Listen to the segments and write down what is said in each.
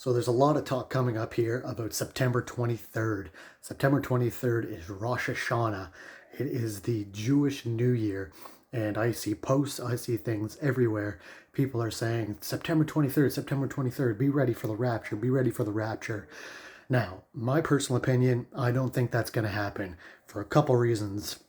So there's a lot of talk coming up here about September 23rd. September 23rd is Rosh Hashanah. It is the Jewish New Year. And I see posts, I see things everywhere. People are saying, September 23rd, September 23rd, be ready for the rapture, be ready for the rapture. Now, my personal opinion, I don't think that's going to happen for a couple reasons.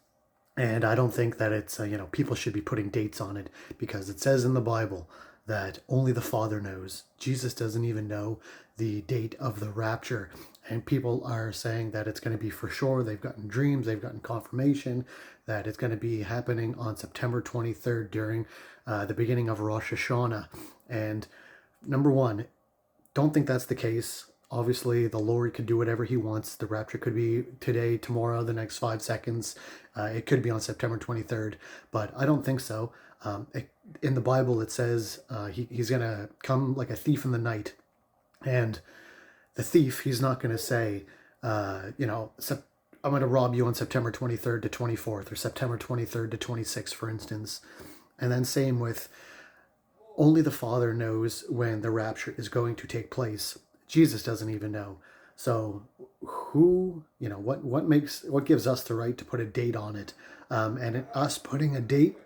And I don't think that it's, people should be putting dates on it because it says in the Bible that only the Father knows. Jesus doesn't even know the date of the rapture. And people are saying that it's going to be for sure. They've gotten dreams, they've gotten confirmation that it's going to be happening on September 23rd during the beginning of Rosh Hashanah. And number one, don't think that's the case. Obviously, the Lord could do whatever he wants. The rapture could be today, tomorrow, the next 5 seconds. It could be on September 23rd, but I don't think so. In the Bible, it says he's going to come like a thief in the night. And the thief, he's not going to say, I'm going to rob you on September 23rd to 24th or September 23rd to 26th, for instance. And then same with only the Father knows when the rapture is going to take place. Jesus doesn't even know. So what gives us the right to put a date on it? And us putting a date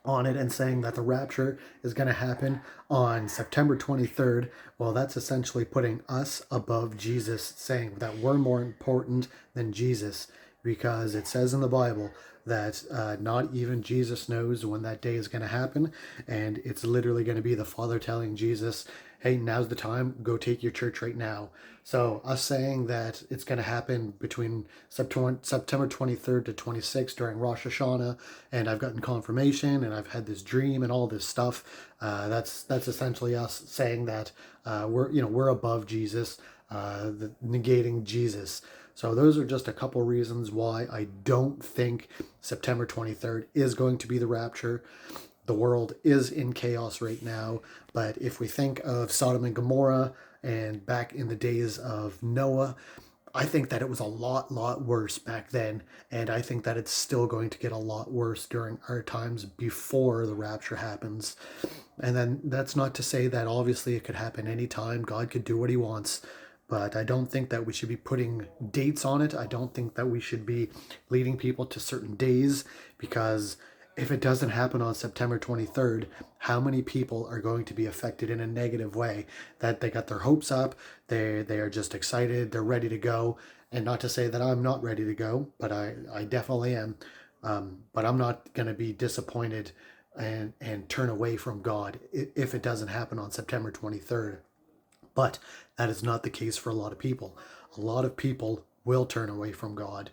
on it and saying that the rapture is going to happen on September 23rd, well, that's essentially putting us above Jesus, saying that we're more important than Jesus, because it says in the Bible that not even Jesus knows when that day is going to happen, and it's literally going to be the Father telling Jesus, hey, now's the time, go take your church right now. So us saying that it's going to happen between September 23rd to 26th during Rosh Hashanah, and I've gotten confirmation, and I've had this dream and all this stuff, that's essentially us saying that we're above Jesus, negating Jesus. So those are just a couple reasons why I don't think September 23rd is going to be the rapture. The world is in chaos right now, but if we think of Sodom and Gomorrah and back in the days of Noah, I think that it was a lot worse back then, and I think that it's still going to get a lot worse during our times before the rapture happens. And then that's not to say that obviously it could happen anytime. God could do what he wants. But I don't think that we should be putting dates on it. I don't think that we should be leading people to certain days, because if it doesn't happen on September 23rd, how many people are going to be affected in a negative way? That they got their hopes up, they are just excited, they're ready to go. And not to say that I'm not ready to go, but I definitely am. But I'm not going to be disappointed and turn away from God if it doesn't happen on September 23rd. But that is not the case for a lot of people. A lot of people will turn away from God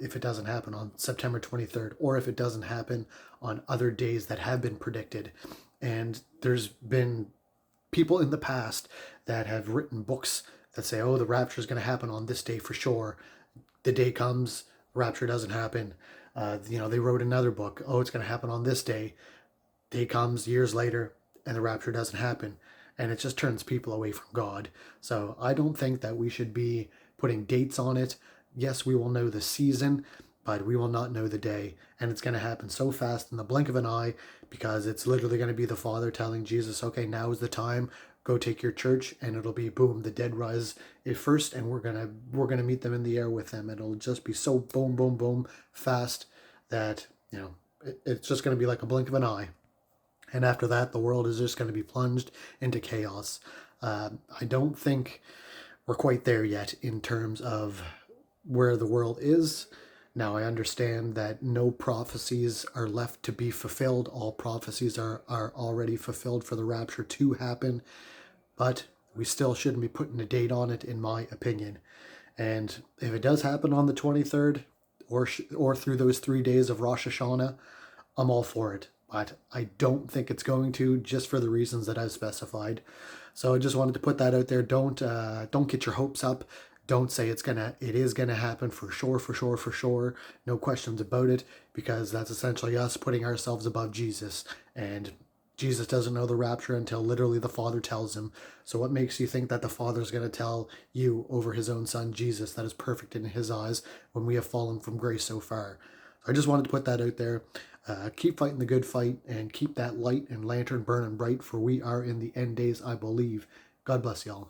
if it doesn't happen on September 23rd, or if it doesn't happen on other days that have been predicted. And there's been people in the past that have written books that say, oh, the rapture is going to happen on this day for sure. The day comes, rapture doesn't happen. They wrote another book, oh, it's going to happen on this day. Day comes years later, and the rapture doesn't happen. And it just turns people away from God. So I don't think that we should be putting dates on it. Yes, we will know the season, but we will not know the day. And it's going to happen so fast in the blink of an eye, because it's literally going to be the Father telling Jesus, okay, now is the time, go take your church. And it'll be boom, the dead rise at first, and we're gonna meet them in the air with them. It'll just be so boom, boom, boom fast that it's just going to be like a blink of an eye. And after that, the world is just going to be plunged into chaos. I don't think we're quite there yet in terms of where the world is. Now, I understand that no prophecies are left to be fulfilled. All prophecies are already fulfilled for the rapture to happen. But we still shouldn't be putting a date on it, in my opinion. And if it does happen on the 23rd or through those 3 days of Rosh Hashanah, I'm all for it. But I don't think it's going to, just for the reasons that I've specified. So I just wanted to put that out there. Don't get your hopes up. Don't say it is gonna happen for sure. No questions about it, because that's essentially us putting ourselves above Jesus. And Jesus doesn't know the rapture until literally the Father tells him. So what makes you think that the Father's going to tell you over his own Son, Jesus, that is perfect in his eyes, when we have fallen from grace so far? So I just wanted to put that out there. Keep fighting the good fight, and keep that light and lantern burning bright, for we are in the end days, I believe. God bless y'all.